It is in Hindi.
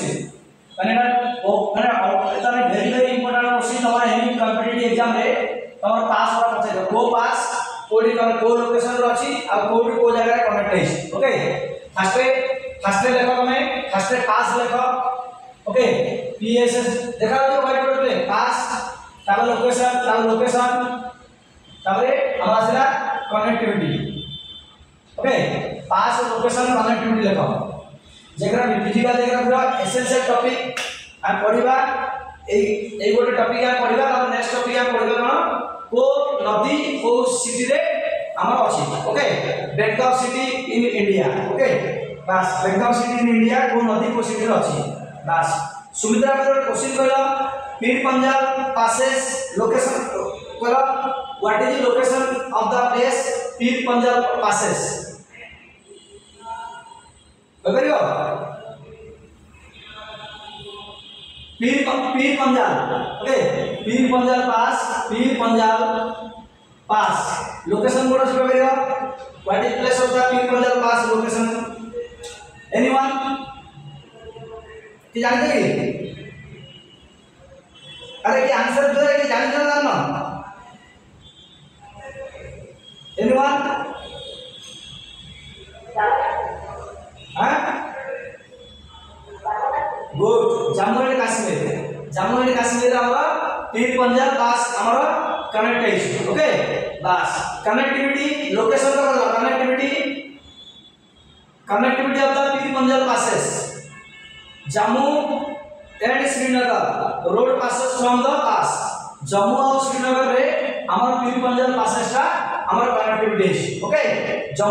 क्वेश्चन माने माने वेरी वेरी इंपोर्टेंट क्वेश्चन तमरा एनी कॉम्पिटिटिव एग्जाम रे तमर पास होरा पछे को पास कोडी को लोकेशन रो अछि आ कोडी को जगह रे कनेक्ट है। ओके फर्स्ट लेखो तमे फर्स्ट पास लेखो। ओके पीएसएस देखा जो व्हाइट बोर्ड पे पास तार लोकेशन तारे हमारा कनेक्टिविटी। ओके पास लोकेशन कनेक्टिविटी लेखो जेकरा फिजिकल जेकरा पूरा एसेंशियल टॉपिक आ पढिबा ए गोटे टॉपिक आ पढिबा और नेक्स्ट टॉपिक आ पढिबा कोन को नदी को सिटी रे हमर अछि। Okay Bangkok city in India. Okay बस बैंकॉक सिटी इन इंडिया को नदी को सिटी रे अछि बस। सुमित्रा का क्वेश्चन कहला पीर पंजाब पासेस लोकेशन कहला what is the location of the place Pir Panjal passes बगरियो Pir Punjab. Okay Pir Panjal pass location बोलो से बगरियो what is place of the Pir Panjal pass location anyone कि जानते कि अरे कि आंसर दो है कि जानते ना एनीवन हां गुड जम्मू एंड कश्मीर हमरा पीर पंजाब पास हमरा कनेक्ट है। ओके बस कनेक्टिविटी लोकेशन का connectivity of the Pir Panjal passes Jammu and Srinagar road passes from the pass Jammu और श्रीनगर रे हमर पीर पंजाब पासेस का हमर कनेक्टिविटी। ओके